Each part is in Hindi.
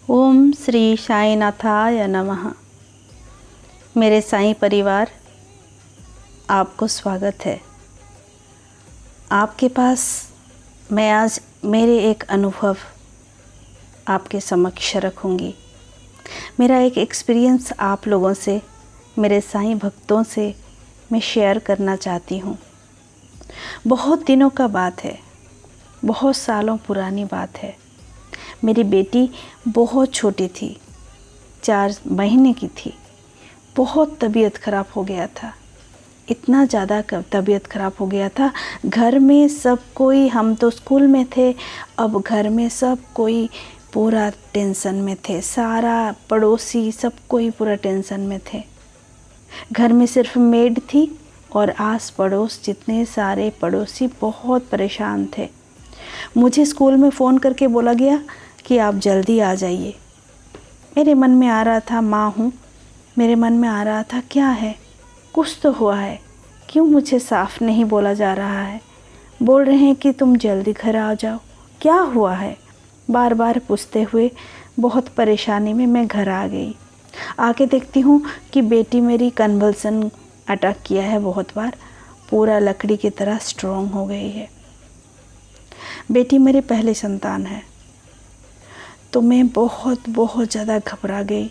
ओम श्री साईनाथाय नमः। मेरे साईं परिवार, आपको स्वागत है। आपके पास मैं आज मेरे एक अनुभव आपके समक्ष रखूँगी। मेरा एक एक्सपीरियंस आप लोगों से, मेरे साईं भक्तों से मैं शेयर करना चाहती हूँ। बहुत दिनों का बात है, बहुत सालों पुरानी बात है। मेरी बेटी बहुत छोटी थी, 4 महीने की थी। बहुत तबीयत ख़राब हो गया था, इतना ज़्यादा तबीयत ख़राब हो गया था। घर में सब कोई, हम तो स्कूल में थे, अब घर में सब कोई पूरा टेंशन में थे। सारा पड़ोसी सब कोई पूरा टेंशन में थे। घर में सिर्फ मेड थी और आस पड़ोस जितने सारे पड़ोसी बहुत परेशान थे। मुझे स्कूल में फ़ोन करके बोला गया कि आप जल्दी आ जाइए। मेरे मन में आ रहा था, माँ हूँ, मेरे मन में आ रहा था क्या है, कुछ तो हुआ है, क्यों मुझे साफ नहीं बोला जा रहा है। बोल रहे हैं कि तुम जल्दी घर आ जाओ, क्या हुआ है, बार बार पूछते हुए बहुत परेशानी में मैं घर आ गई। आके देखती हूँ कि बेटी मेरी कन्वल्सन अटैक किया है बहुत बार, पूरा लकड़ी की तरह स्ट्रॉन्ग हो गई है। बेटी मेरी पहली संतान है, तो मैं बहुत ज़्यादा घबरा गई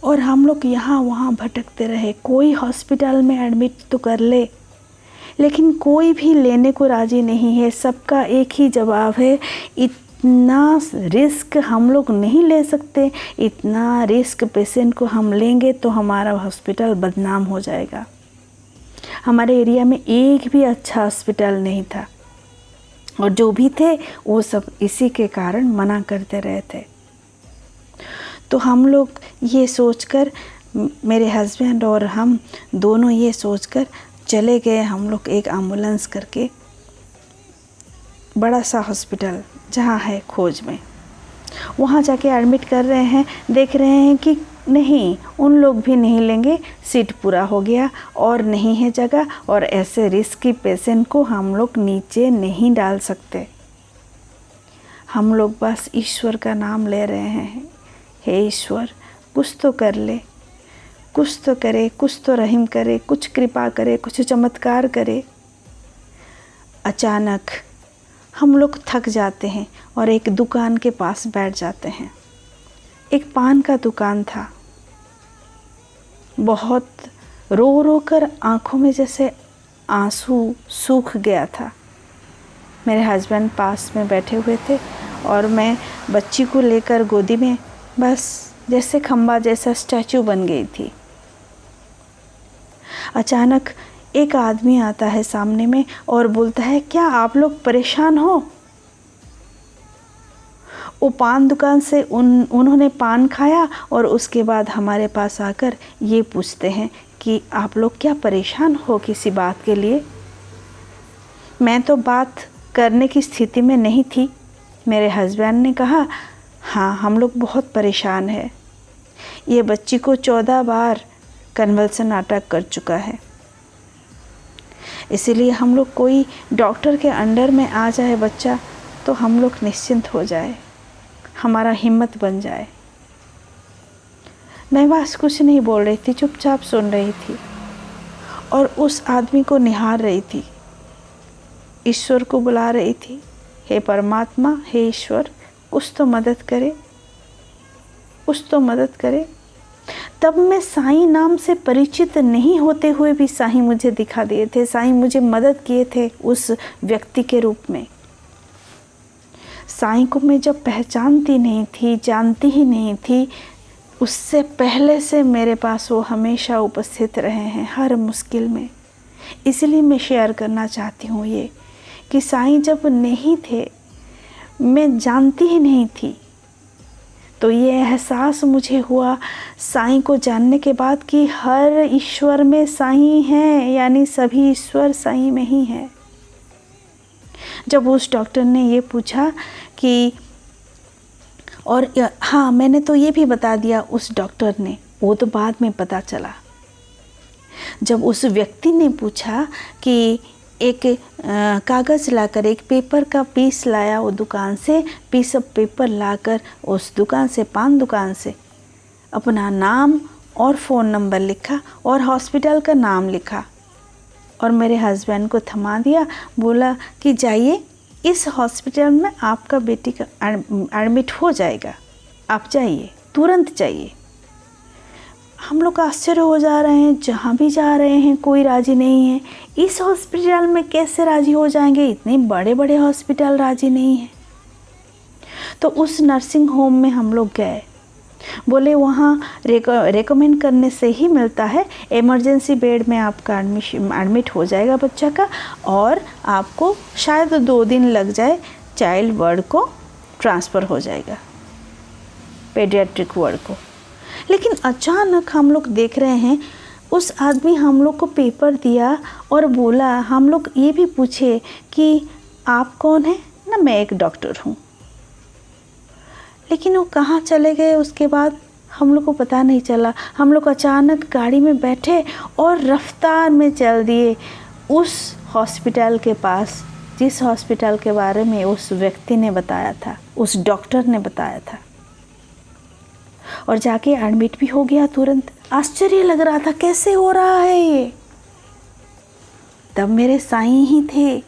और हम लोग यहाँ वहाँ भटकते रहे। कोई हॉस्पिटल में एडमिट तो कर ले, लेकिन कोई भी लेने को राज़ी नहीं है। सबका एक ही जवाब है, इतना रिस्क हम लोग नहीं ले सकते। इतना रिस्क पेशेंट को हम लेंगे तो हमारा हॉस्पिटल बदनाम हो जाएगा। हमारे एरिया में एक भी अच्छा हॉस्पिटल नहीं था और जो भी थे वो सब इसी के कारण मना करते रहे थे। तो हम लोग ये सोचकर, मेरे हस्बैंड और हम दोनों ये सोचकर चले गए हम लोग एक एम्बुलेंस करके बड़ा सा हॉस्पिटल जहाँ है खोज में। वहाँ जाके एडमिट कर रहे हैं, देख रहे हैं कि नहीं, उन लोग भी नहीं लेंगे, सीट पूरा हो गया और नहीं है जगह, और ऐसे रिस्की पेशेंट को हम लोग नीचे नहीं डाल सकते। हम लोग बस ईश्वर का नाम ले रहे हैं, हे ईश्वर कुछ तो कर ले, कुछ तो करे, कुछ तो रहम करे, कुछ कृपा करे, कुछ चमत्कार करे। अचानक हम लोग थक जाते हैं और एक दुकान के पास बैठ जाते हैं। एक पान का दुकान था। बहुत रो रो कर आँखों में जैसे आंसू सूख गया था। मेरे हस्बैंड पास में बैठे हुए थे और मैं बच्ची को लेकर गोदी में बस जैसे खम्बा जैसा स्टैचू बन गई थी। अचानक एक आदमी आता है सामने में और बोलता है, क्या आप लोग परेशान हो? वो पान दुकान से उन्होंने पान खाया और उसके बाद हमारे पास आकर ये पूछते हैं कि आप लोग क्या परेशान हो किसी बात के लिए? मैं तो बात करने की स्थिति में नहीं थी। मेरे हस्बैंड ने कहा, हाँ हम लोग बहुत परेशान हैं। ये बच्ची को 14 बार कन्वल्सन अटैक कर चुका है, इसीलिए हम लोग कोई डॉक्टर के अंडर में आ जाए बच्चा तो हम लोग निश्चिंत हो जाए, हमारा हिम्मत बन जाए। मैं बस कुछ नहीं बोल रही थी, चुपचाप सुन रही थी और उस आदमी को निहार रही थी, ईश्वर को बुला रही थी, हे परमात्मा, हे ईश्वर कुछ तो मदद करे, कुछ तो मदद करे। तब मैं साईं नाम से परिचित नहीं होते हुए भी साईं मुझे दिखा दिए थे, साईं मुझे मदद किए थे उस व्यक्ति के रूप में। साईं को मैं जब पहचानती नहीं थी, जानती ही नहीं थी, उससे पहले से मेरे पास वो हमेशा उपस्थित रहे हैं हर मुश्किल में। इसलिए मैं शेयर करना चाहती हूँ ये कि साईं जब नहीं थे, मैं जानती ही नहीं थी, तो ये एहसास मुझे हुआ साईं को जानने के बाद कि हर ईश्वर में साईं है, यानी सभी ईश्वर साईं में ही है। जब उस डॉक्टर ने ये पूछा कि, और हाँ मैंने तो ये भी बता दिया उस डॉक्टर ने, वो तो बाद में पता चला। जब उस व्यक्ति ने पूछा कि एक कागज़ लाकर, एक पेपर का पीस लाया वो दुकान से, पीस ऑफ पेपर लाकर उस दुकान से, पान दुकान से अपना नाम और फ़ोन नंबर लिखा और हॉस्पिटल का नाम लिखा और मेरे हस्बैंड को थमा दिया। बोला कि जाइए, इस हॉस्पिटल में आपका बेटी का एडमिट हो जाएगा, आप जाइए, तुरंत जाइए। हम लोग आश्चर्य हो जा रहे हैं, जहाँ भी जा रहे हैं कोई राज़ी नहीं है। इस हॉस्पिटल में कैसे राज़ी हो जाएंगे, इतने बड़े बड़े हॉस्पिटल राज़ी नहीं है। तो उस नर्सिंग होम में हम लोग गए, बोले वहाँ रेकमेंड करने से ही मिलता है, इमरजेंसी बेड में आपका एडमिट हो जाएगा बच्चा का, और आपको शायद 2 दिन लग जाए, चाइल्ड वार्ड को ट्रांसफ़र हो जाएगा, पेडियाट्रिक वार्ड को। लेकिन अचानक हम लोग देख रहे हैं उस आदमी हम लोग को पेपर दिया और बोला, हम लोग ये भी पूछे कि आप कौन हैं ना, मैं एक डॉक्टर हूँ। लेकिन वो कहाँ चले गए उसके बाद हम लोग को पता नहीं चला। हम लोग अचानक गाड़ी में बैठे और रफ्तार में चल दिए उस हॉस्पिटल के पास, जिस हॉस्पिटल के बारे में उस व्यक्ति ने बताया था, उस डॉक्टर ने बताया था, और जाके एडमिट भी हो गया तुरंत। आश्चर्य लग रहा था कैसे हो रहा है ये। तब मेरे साईं ही थे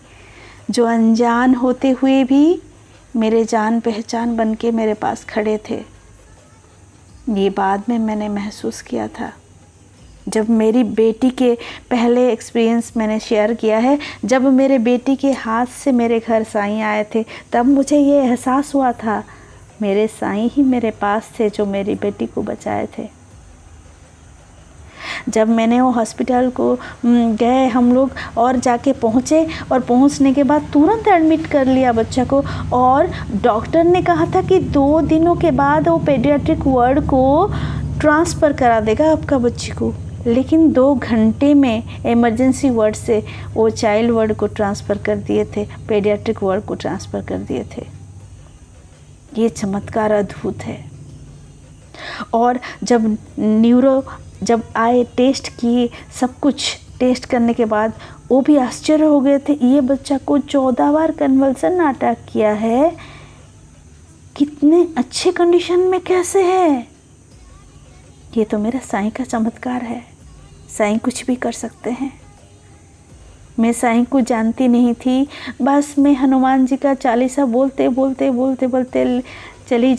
जो अनजान होते हुए भी मेरे जान पहचान बन के मेरे पास खड़े थे। ये बाद में मैंने महसूस किया था, जब मेरी बेटी के पहले एक्सपीरियंस मैंने शेयर किया है, जब मेरे बेटी के हाथ से मेरे घर साईं आए थे, तब मुझे ये एहसास हुआ था मेरे साईं ही मेरे पास थे जो मेरी बेटी को बचाए थे। जब मैंने वो हॉस्पिटल को गए हम लोग और जाके पहुँचे, और पहुँचने के बाद तुरंत एडमिट कर लिया बच्चा को, और डॉक्टर ने कहा था कि 2 दिनों के बाद वो पेडियाट्रिक वार्ड को ट्रांसफ़र करा देगा आपका बच्ची को। लेकिन 2 घंटे में इमरजेंसी वार्ड से वो चाइल्ड वार्ड को ट्रांसफ़र कर दिए थे, पेडियाट्रिक वार्ड को ट्रांसफ़र कर दिए थे। ये चमत्कार अद्भुत है। और जब आए, टेस्ट किए, सब कुछ टेस्ट करने के बाद वो भी आश्चर्य हो गए थे, ये बच्चा को 14 बार कन्वल्सन अटैक किया है, कितने अच्छे कंडीशन में कैसे है। ये तो मेरा साईं का चमत्कार है। साईं कुछ भी कर सकते हैं। मैं साईं को जानती नहीं थी, बस मैं हनुमान जी का चालीसा बोलते चली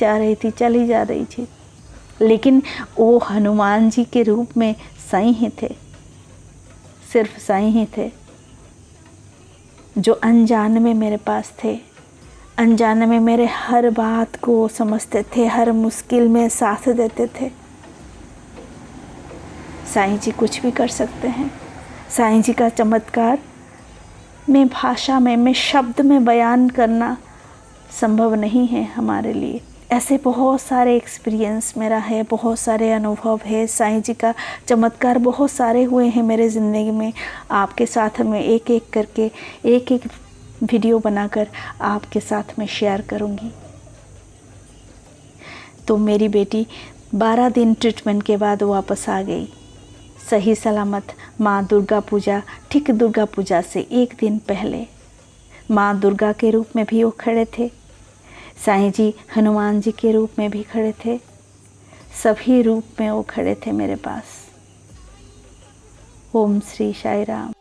जा रही थी। लेकिन वो हनुमान जी के रूप में साईं ही थे, सिर्फ साईं ही थे, जो अनजाने में मेरे पास थे, अनजाने में मेरे हर बात को समझते थे, हर मुश्किल में साथ देते थे। साईं जी कुछ भी कर सकते हैं। साईं जी का चमत्कार में भाषा में शब्द में बयान करना संभव नहीं है हमारे लिए। ऐसे बहुत सारे एक्सपीरियंस मेरा है, बहुत सारे अनुभव है। साईं जी का चमत्कार बहुत सारे हुए हैं मेरे ज़िंदगी में। आपके साथ में एक एक करके एक वीडियो बनाकर आपके साथ में शेयर करूँगी। तो मेरी बेटी 12 दिन ट्रीटमेंट के बाद वापस आ गई, सही सलामत। माँ दुर्गा पूजा, ठीक दुर्गा पूजा से 1 दिन पहले माँ दुर्गा के रूप में भी वो खड़े थे, साईं जी हनुमान जी के रूप में भी खड़े थे, सभी रूप में वो खड़े थे मेरे पास। ओम श्री साई राम।